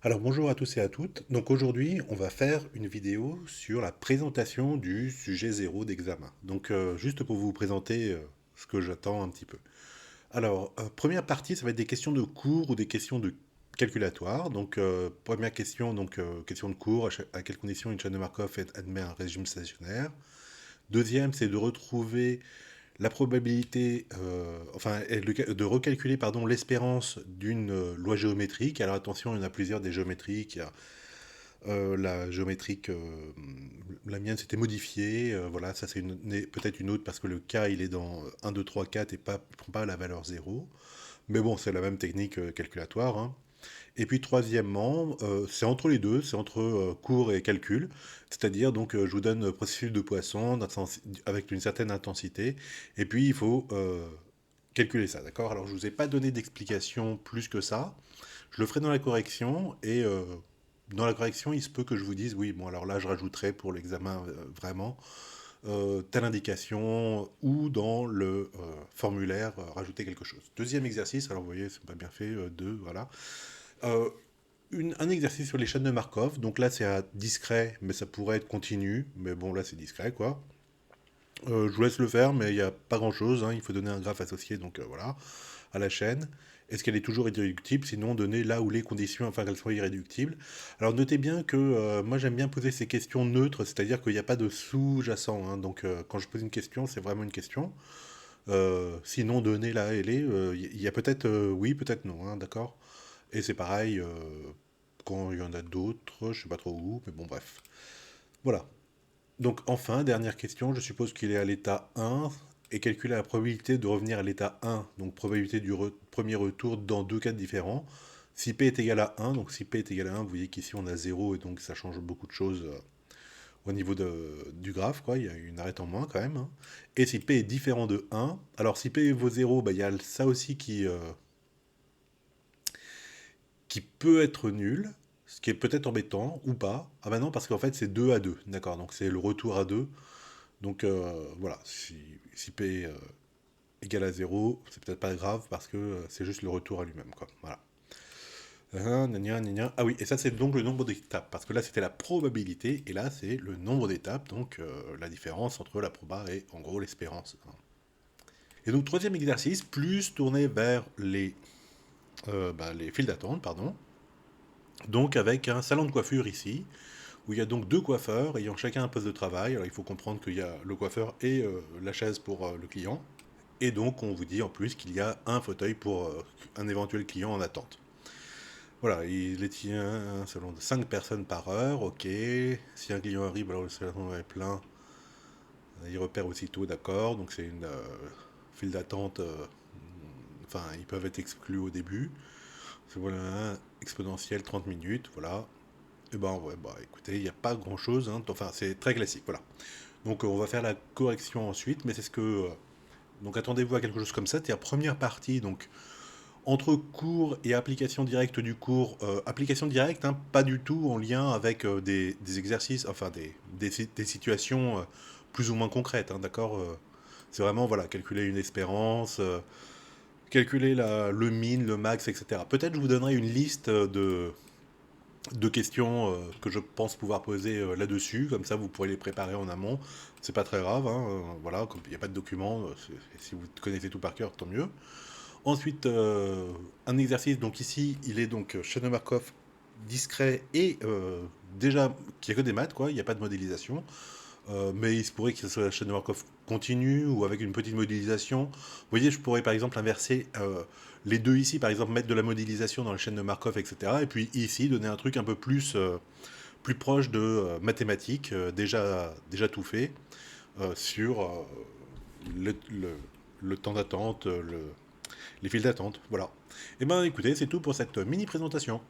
Alors bonjour à tous et à toutes. Donc aujourd'hui, on va faire une vidéo sur la présentation du sujet zéro d'examen. Donc juste pour vous présenter ce que j'attends un petit peu. Alors, première partie, ça va être des questions de cours ou des questions de calculatoire. Donc première question, donc question de cours, à quelles conditions une chaîne de Markov admet un régime stationnaire. Deuxième, c'est de retrouver la probabilité, de recalculer pardon, l'espérance d'une loi géométrique. Alors attention, il y en a plusieurs des géométriques. Il y a la géométrique, la mienne s'était modifiée. Voilà, ça c'est peut-être une autre parce que le cas il est dans 1, 2, 3, 4 et prend pas la valeur zéro. Mais bon, c'est la même technique calculatoire, hein. Et puis troisièmement, c'est entre les deux, c'est entre cours et calcul. C'est-à-dire, donc, je vous donne processus de Poisson avec une certaine intensité. Et puis, il faut calculer ça, d'accord? Alors, je vous ai pas donné d'explication plus que ça. Je le ferai dans la correction et dans la correction, il se peut que je vous dise, oui, bon, alors là, je rajouterai pour l'examen vraiment telle indication ou dans le formulaire rajouter quelque chose. Deuxième exercice, alors vous voyez, c'est pas bien fait, deux, voilà. Euh, un exercice sur les chaînes de Markov, donc là c'est à discret, mais ça pourrait être continu, mais bon là c'est discret quoi. Je vous laisse le faire, mais il n'y a pas grand chose, hein. Il faut donner un graphe associé, donc voilà, à la chaîne. Est-ce qu'elle est toujours irréductible? Sinon, donner là où les conditions afin qu'elle soit irréductible. Alors notez bien que moi j'aime bien poser ces questions neutres, c'est-à-dire qu'il n'y a pas de sous-jacent, hein. Donc quand je pose une question, c'est vraiment une question. Sinon, donner là elle est, il y a peut-être oui, peut-être non, hein, d'accord? Et c'est pareil quand il y en a d'autres, je sais pas trop où, mais bon bref. Voilà. Donc enfin, dernière question, je suppose qu'il est à l'état 1 et calculer la probabilité de revenir à l'état 1, donc probabilité du premier retour dans deux cas différents. Si P est égal à 1, donc si P est égal à 1, vous voyez qu'ici on a 0 et donc ça change beaucoup de choses au niveau du graphe, quoi. Il y a une arête en moins quand même, hein. Et si P est différent de 1, alors si P vaut 0, bah, il y a ça aussi qui peut être nul, ce qui est peut-être embêtant ou pas. Ah bah non, parce qu'en fait c'est 2 à 2, d'accord, donc c'est le retour à 2. Donc voilà, si P égale à 0, c'est peut-être pas grave parce que c'est juste le retour à lui-même, quoi. Voilà. Ah oui, et ça c'est donc le nombre d'étapes, parce que là c'était la probabilité, et là c'est le nombre d'étapes, donc la différence entre la proba et en gros l'espérance, hein. Et donc troisième exercice, plus tourné vers les files d'attente, pardon. Donc avec un salon de coiffure ici, où il y a donc deux coiffeurs ayant chacun un poste de travail. Alors il faut comprendre qu'il y a le coiffeur et la chaise pour le client. Et donc on vous dit en plus qu'il y a un fauteuil pour un éventuel client en attente. Voilà, il est un salon de 5 personnes par heure, ok. Si un client arrive alors le salon est plein, il repère aussitôt, d'accord. Donc c'est une file d'attente, enfin ils peuvent être exclus au début. Voilà, exponentielle 30 minutes, voilà. Et ben ouais, bah écoutez, il n'y a pas grand chose, hein. Enfin c'est très classique, voilà. Donc on va faire la correction ensuite, mais c'est ce que... donc attendez-vous à quelque chose comme ça, c'est la première partie, donc entre cours et application directe du cours, application directe, hein, pas du tout en lien avec des exercices, enfin des situations plus ou moins concrètes, hein, d'accord. C'est vraiment, voilà, calculer une espérance, calculer le min, le max, etc. Peut-être je vous donnerai une liste de questions que je pense pouvoir poser là-dessus, comme ça vous pourrez les préparer en amont. C'est pas très grave, hein, voilà, comme il n'y a pas de document, si vous connaissez tout par cœur, tant mieux. Ensuite, un exercice, donc ici, il est donc chaîne de Markov discret et déjà qu'il n'y a que des maths, quoi, il n'y a pas de modélisation. Mais il se pourrait que ce soit la chaîne de Markov continue ou avec une petite modélisation. Vous voyez, je pourrais par exemple inverser les deux ici, par exemple mettre de la modélisation dans la chaîne de Markov, etc. Et puis ici, donner un truc un peu plus proche de mathématiques, déjà tout fait, sur le, le- le temps d'attente, les files d'attente. Voilà. Et ben écoutez, c'est tout pour cette mini présentation.